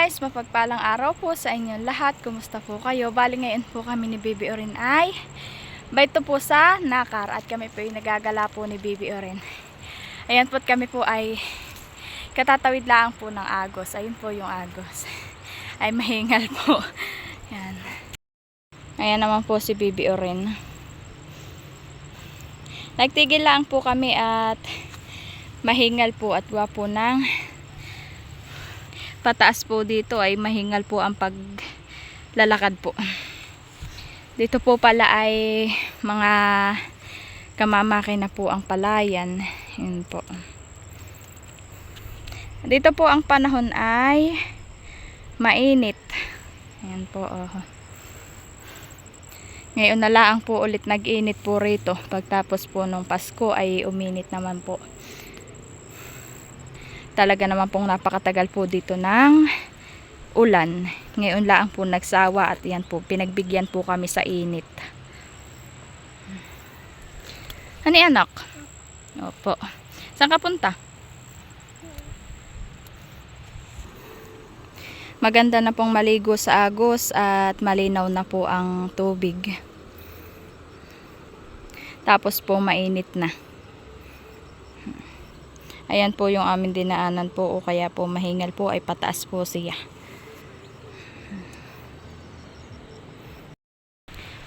guys, mapagpalang araw po sa inyong lahat. Kumusta po kayo? Bali ngayon po kami ni Baby Orin ay baito po sa Nakar at kami po yung nagagala po ni Baby Orin. Ayan po, kami po ay katatawid lang po ng Agos. Ayun po yung Agos. Ay mahingal po. Ayan. Ayan naman po si Baby Orin. Nagtigil lang po kami at mahingal po at gwapo ng pataas po dito ay mahingal po ang paglalakad po. Dito po pala ay mga kamamaki na po ang palayan. Yun po. Dito po ang panahon ay mainit. Ayan po. Oh. Ngayon na lang po ulit nag-init po rito. Pagtapos po nung Pasko ay uminit naman po. Talaga naman pong napakatagal po dito ng ulan. Ngayon lang po nagsawa at yan po, pinagbigyan po kami sa init. Hani anak? Opo. Saan ka punta? Maganda na pong maligo sa Agos at malinaw na po ang tubig. Tapos po mainit na. Ayan po yung aming dinaanan po o kaya po mahingal po ay pataas po siya.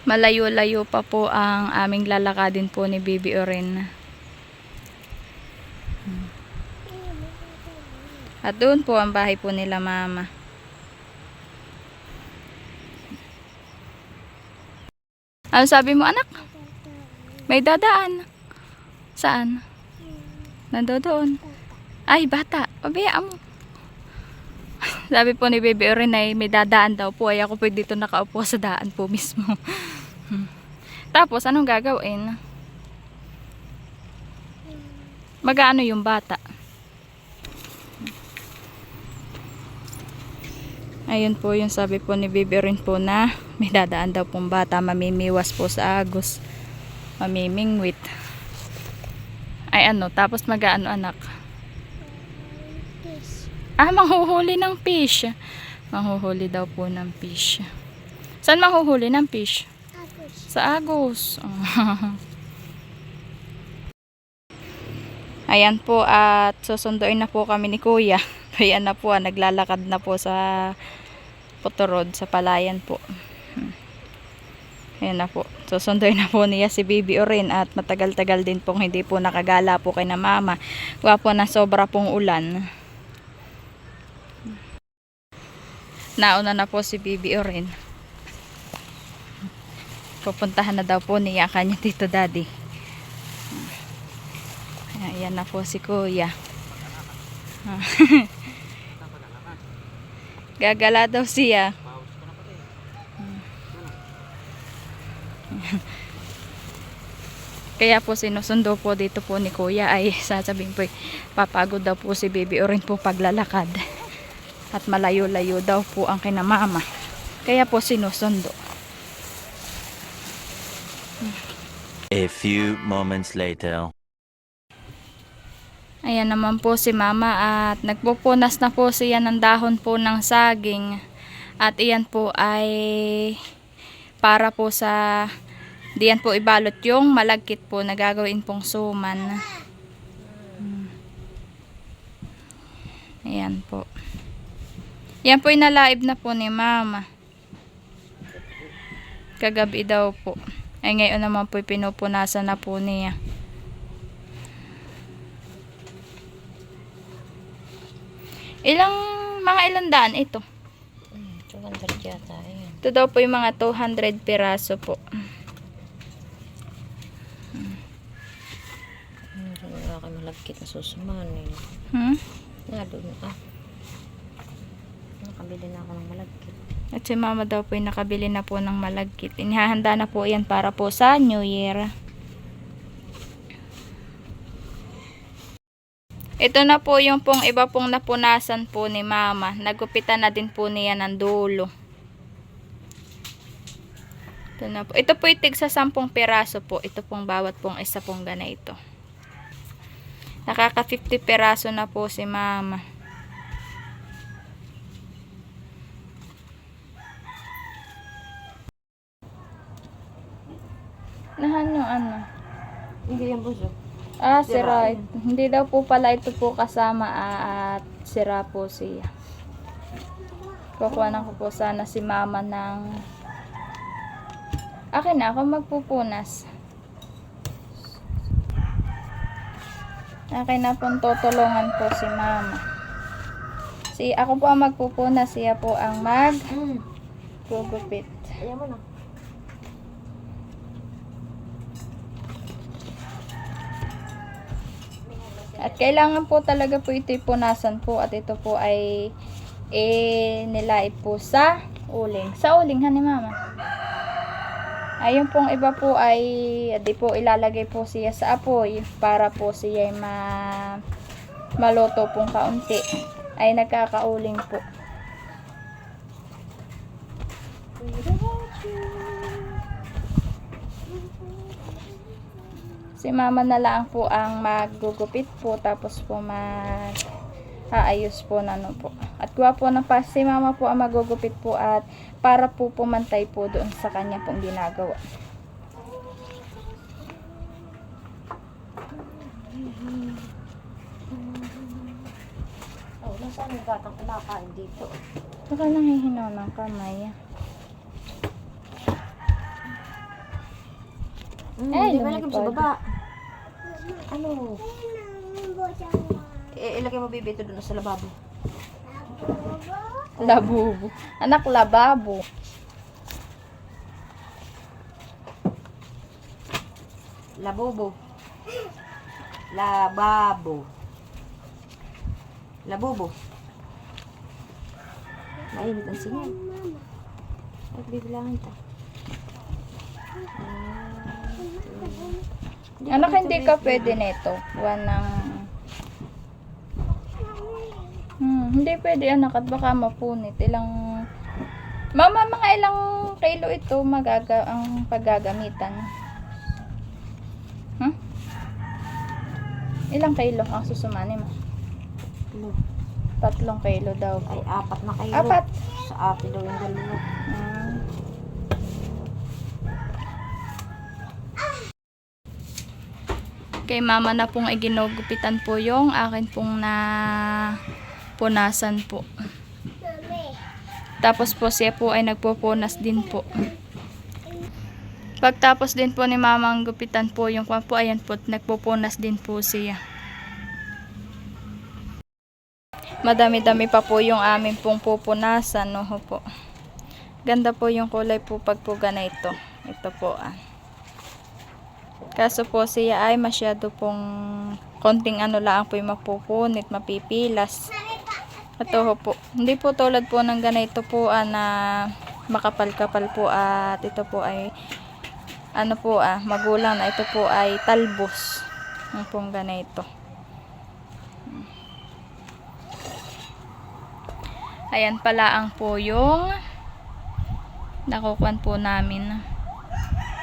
Malayo-layo pa po ang aming lalakadin po ni Baby Orin. At doon po ang bahay po nila mama. Ano sabi mo anak? May dadaan. Saan? Nandoon. Ay, bata. Pabayaan mo. Sabi po ni Baby Orin ay may dadaan daw po. Ay ako po dito nakaupo sa daan po mismo. Tapos, anong gagawin? Mag-aano yung bata? Ayun po yung sabi po ni Baby Orin po na may dadaan daw pong bata. Mamimiwas po sa Agos. Mamimingwit. Ay ano, tapos mag-aano anak? Ah, manghuhuli ng fish. Manghuhuli daw po ng fish. Saan manghuhuli ng fish? Agos. Sa Agos. Ayan po at susunduin na po kami ni Kuya. Ayan na po, naglalakad na po sa Putorod, sa palayan po. Ayan na po. Susunduin na po niya si Baby Orin at matagal-tagal din pong hindi po nakagala po kay na mama. Gwapo na sobra pong ulan. Nauna na po si Baby Orin. Pupuntahan na daw po niya kanya Tito Daddy. Ayan na po si Kuya. Gagala daw siya. Kaya po sinusundo po dito po ni Kuya ay sasabihin po papagod daw po si Baby Orin po paglalakad. At malayo-layo daw po ang kinamama. Kaya po sinusundo. A few moments later. Ayan naman po si mama at nagpupunas na po siya ng dahon po ng saging. At iyan po ay para po sa diyan po ibalot yung malagkit po na gagawin pong suman. Ayan po. Yan po inalaib na po ni mama. Kagabi daw po. Ay ngayon naman po pinupunasan na po niya. Mga ilang daan ito? 200 yata. Ayan. Ito daw po yung mga 200 piraso po. Wala kayo malagkit na susuman eh. Doon nakabili na ako ng malagkit. At si mama daw po yung nakabili na po ng malagkit. Inihahanda na po yan para po sa New Year. Ito na po yung pong iba pong napunasan po ni mama. Nagupitan na din po niya ng dulo. Ito na po. Ito po itig sa 10 piraso po. Ito pong bawat pong isa pong ganito. Nakaka 50 piraso na po si mama. Nahan yung ano. Hindi yan buso. Ah, sira. Sira. Hindi daw po pala ito po kasama at sira po siya. Kukuha ko po sana si mama ng... Akin na, ako magpupunas. Akin na pong tutulungan po si mama. Ako po ang magpupunas, siya po ang gugupit. Ayan mo na. At kailangan po talaga po ito punasan po at ito po ay nilait po sa uling. Sa uling ha ni mama. Ayun pong iba po ay di po ilalagay po siya sa apoy para po siya ay maluto pong kaunti. Ay nagkakauling po. Si mama na lang po ang maggugupit po tapos po aayos po na ano po. At kuha po ng si mama po ang magugupit po at para po pumantay po doon sa kanya pong ginagawa. Oh, nasaan yung batang kumakain dito? Baka nangihinaw ng kamay. Hindi ba lagay mo sa lumipad. baba? Ano? Ilagay mo bibi ito doon sa lababo. Labubo. Anak, lababo. Labobo. Lababo. Labobo. Mainit ang singaw. Ay, bibilangin ta. Anak, hindi ka pwede nito. Buwan ng... hindi pwede anak at baka mapunit. Mama, mga ilang kilo ito ang paggagamitan? Ilang kilo ang susumani mo? 3 kilo daw Ay, po. 4 na kayo. 4? Sa ate daw yung dalawa. Kay mama na pong iginugupitan po yung akin pong punasan po. Tapos po siya po ay nagpupunas din po. Pagtapos din po ni mama ang gupitan po yung kwan po, ayan po, nagpupunas din po siya. Madami-dami pa po yung amin pong pupunasan, no po. Ganda po yung kulay po pag po ganito. Ito po Kaso po siya ay masyado pong konting ano lang po yung mapupunit, mapipilas. Ito po. Hindi po tulad po ng ganito po na makapal-kapal po at ito po ay ano po magulang na ito po ay talbos. Yung pong ganito. Ayan pala ang po yung nakukuhan po namin.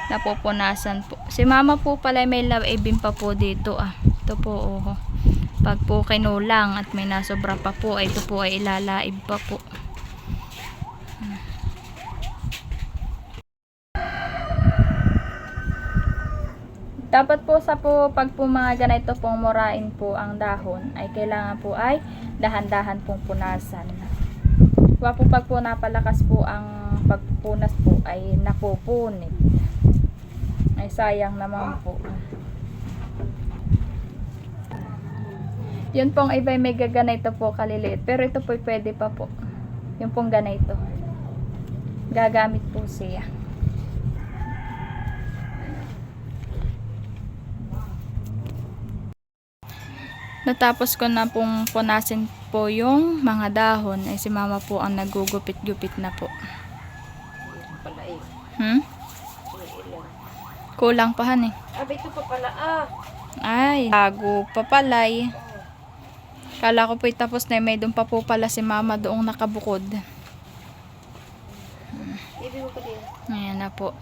Napupunasan po. Si mama po pala may laibin pa po dito Ito po Pag po kinulang at may nasobra pa po, ito po ay ilalaib pa po. Dapat po pag po mga ganito pong murain po ang dahon, ay kailangan po ay dahan-dahan pong punasan. Pag po napalakas po ang pagpunas po ay napupunit. Ay sayang naman po. Yun pong iba may gaganito po kaliliit. Pero ito po pwede pa po. Yung pong ganito. Gagamit po siya. Natapos ko na pong punasin po yung mga dahon. Ay si mama po ang nagugupit-gupit na po. Kulang pa Aba, ito pa pala Ay, bago pa palay. Kala ko po tapos na may doon pa po pala si mama doong nakabukod. Ibig mo pa din. Ayan na po.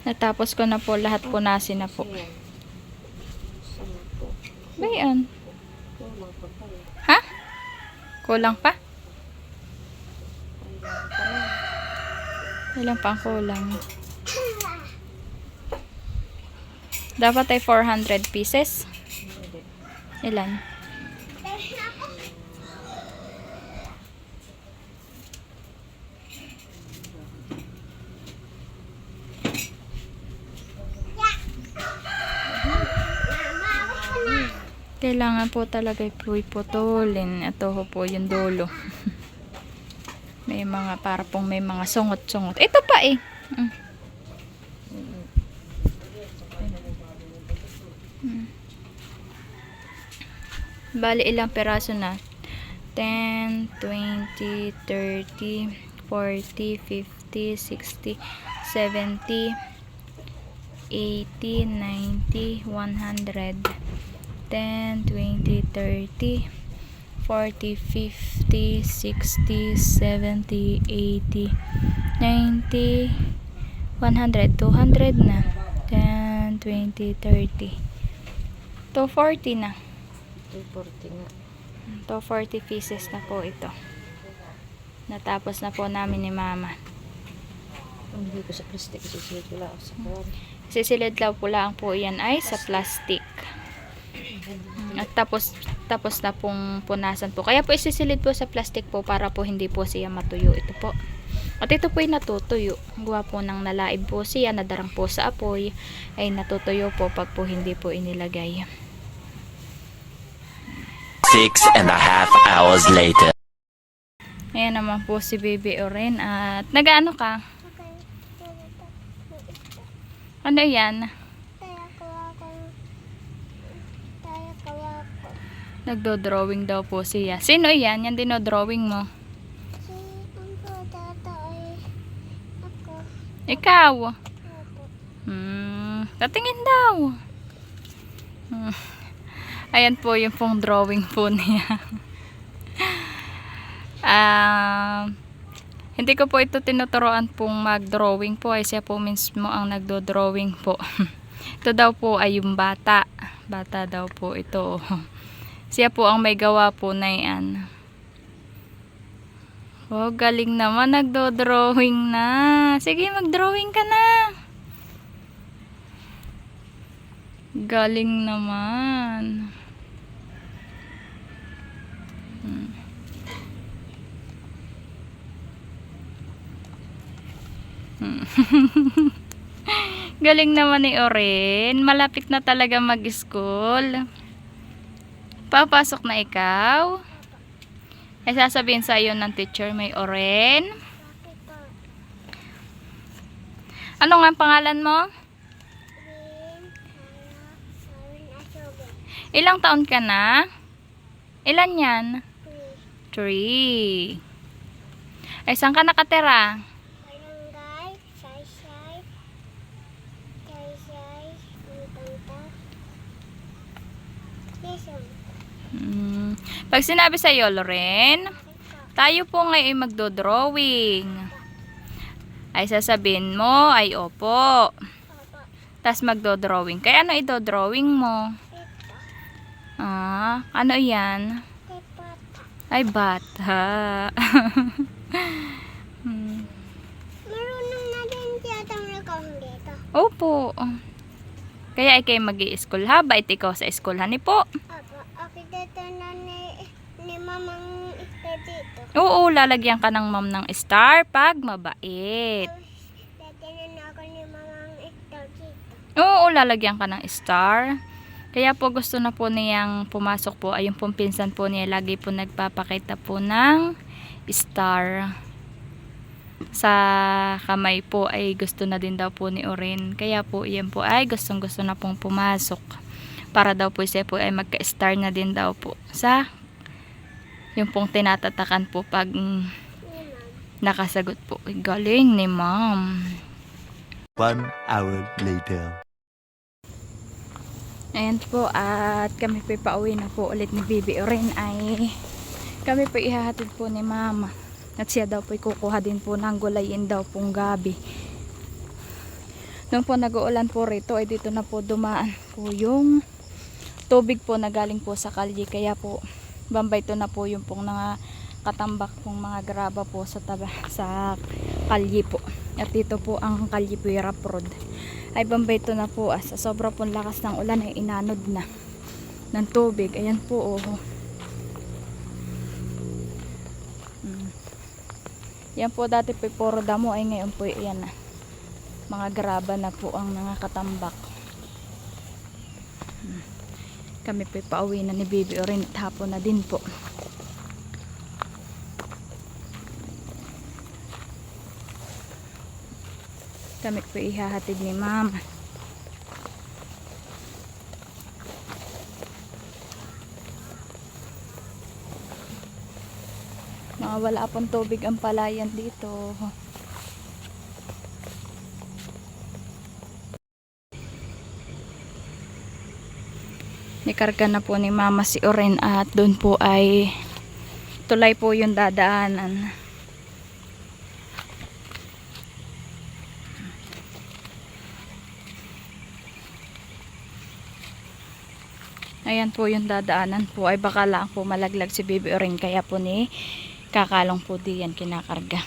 Natapos ko na po lahat punasin na po. Bayan. Ha? Kulang pa? Ilan pang kulang? Dapat ay 400 pieces. Ilan? Kailangan po talaga iputulin. Ito ho po yung dulo. May mga, para pong may mga sungot-sungot. Ito pa eh. Mm. Bali, ilang peraso na? 10, 20, 30, 40, 50, 60, 70, 80, 90, 100. 10, 20, 30, 40, 50, 60, 70, 80, 90, 100, 200 na. 10, 20, 30. 240 na. 240 nga. 240 pieces na po ito. Natapos na po namin ni Mama. Hindi ko sa plastic. Susunod ko lang sa kawan. Sisilid lang po lang po yan ay sa plastic. At tapos na pong punasan po. Kaya po isisilid po sa plastic po para po hindi po siya matuyo. Ito po. At ito po ay natutuyo. Gawa po ng nalaib po siya, nadarang po sa apoy, ay natutuyo po pag po hindi po inilagay. 6.5 hours later. Ayan naman po si Baby Oren. At nag-ano ka? Ano yan? Nagdo-drawing daw po siya. Sino yan? Yan dino-drawing mo? Ikaw? Tatingin daw. Ayan po yung pong drawing po niya. Hindi ko po ito tinuturoan pong mag-drawing po. Ay siya po mismo ang nagdo-drawing po. Ito daw po ay yung bata. Bata daw po ito. Siya po ang may gawa po na yan. Oh, galing naman. Nagdo-drawing na. Sige, mag-drawing ka na. Galing naman. Galing naman ni Oren. Malapit na talaga mag-school. Papasok na ikaw? Ay sasabihin sa iyo ng teacher, may Oren. Ano nga ang pangalan mo? Ilang taon ka na? Ilan yan? 3. Ay saan ka nakatira? Pag sinabi sa iyo, Loren, tayo po ngayon magdo-drawing. Ay sasabihin mo, ay opo. Tapos magdo-drawing. Kaya ano i-drawing mo? Ano yan? Ay, bata. Marunong na din tiyatang nakahong dito. Opo. Kaya ay kayo mag-i-school ha? Bait ikaw sa school, hani po? Apo, ako dito na ni mamang ito dito. Oo, lalagyan ka ng ma'am ng star pag mabait. Dito na ako ni mamang ito dito. Oo, lalagyan ka ng star. Kaya po gusto na po niyang pumasok po. Ay yung pong pinsan po niya lagi po nagpapakita po ng star. Sa kamay po ay gusto na din daw po ni Oren. Kaya po iyan po ay gustong gusto na pong pumasok. Para daw po siya po ay magka-star na din daw po. Sa yung pong tinatatakan po pag nakasagot po. Ay, galing ni ma'am. 1 hour later. Ayan po, at kami po pauwi na po ulit ni Baby Oren. Ay kami po ihahatid po ni mama. At siya daw po kukuha din po ng gulayin daw pong gabi. Nung po nag-uulan po rito ay dito na po dumaan po yung tubig po na galing po sa kalye. Kaya po bambay to na po yung pong katambak pong mga graba po sa kalye po. At dito po ang kalye Puirap Road. Ay bambay ito na po sa sobra pong lakas ng ulan ay inanod na ng tubig. Ayan po oh. Yan po dati po puro damo ay ngayon po yan na. Mga graba na po ang nakatambak. Kami po pauwi na ni Bibi Orin at hapon na din po. Kami po ihahatid ni Mama. Mga wala pang tubig ang palayan dito. Nikarga na po ni Mama si Oren at doon po ay tulay po yung dadaanan. Ayan po yung dadaanan po ay baka lang po malaglag si Bibi Oren kaya po ni kakalong po diyan kinakarga.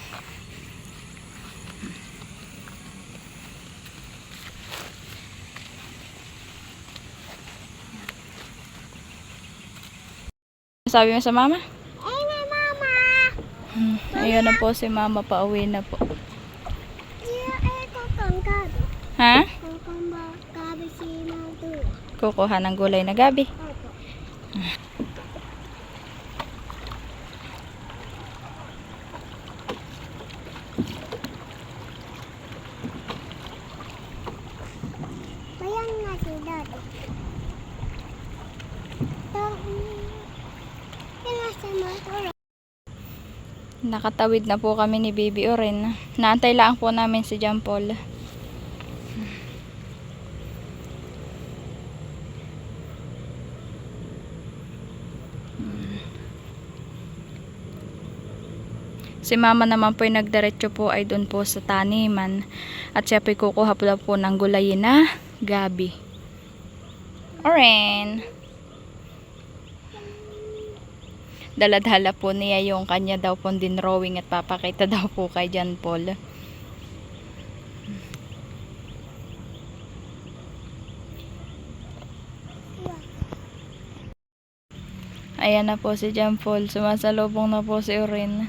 Sabi mo sa Mama? Ay, may mama! Ayun na po si Mama, pauwi na po. Ay, kokong gabi. Ha? Kokong gabi si Madu. Kukuha ng gulay na gabi. Opo. Bayan nga si Daddy. Nakatawid na po kami ni Bibi Oren. Naantay lang po namin si John Paul. Si Mama naman po ay nagdiretso po ay doon po sa taniman. At siya po kukuha po ng gulay na gabi. Oren! Daladhala po niya yung kanya daw po din drawing at papakita daw po kay John Paul. Ayan na po si John Paul. Sumasalubong na po si Oren.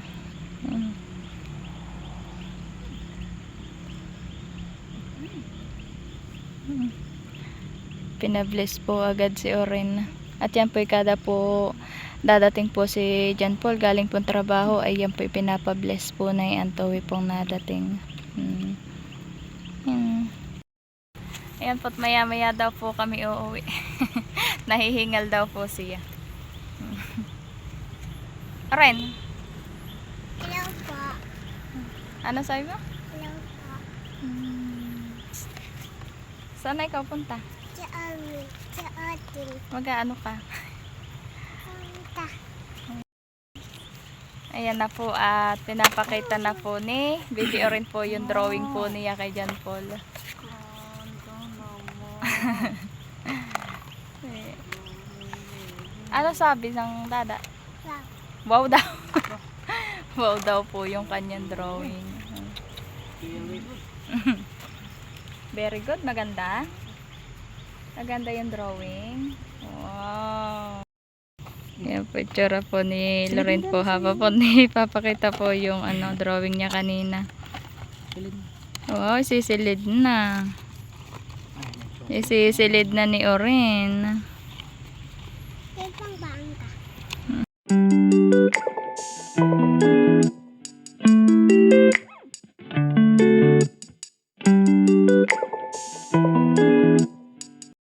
Pinabless po agad si Oren. At yan po kada po dadating po si John Paul galing pong trabaho ay yan po pinapabless po na yung antowi pong nadating. Ayan po't maya maya daw po kami uuwi. Nahihingal daw po siya. Oren, Hello po. ano sabi mo? Hello po. Saan na ikaw punta? Sa amin. Sa atin. Mag-ano ka? Punta. Ayan na po at pinapakita na po ni Bibi Oren po yung drawing po niya kay John Paul. Ano sabi ng dada? Wow daw. Wow daw po yung kanyang drawing. Very good, maganda. Maganda yung drawing. Wow. Yan po, itsura po ni Loren po. Haba po ni papakita po yung drawing niya kanina. Wow, isisilid na. Isisilid na ni Oren.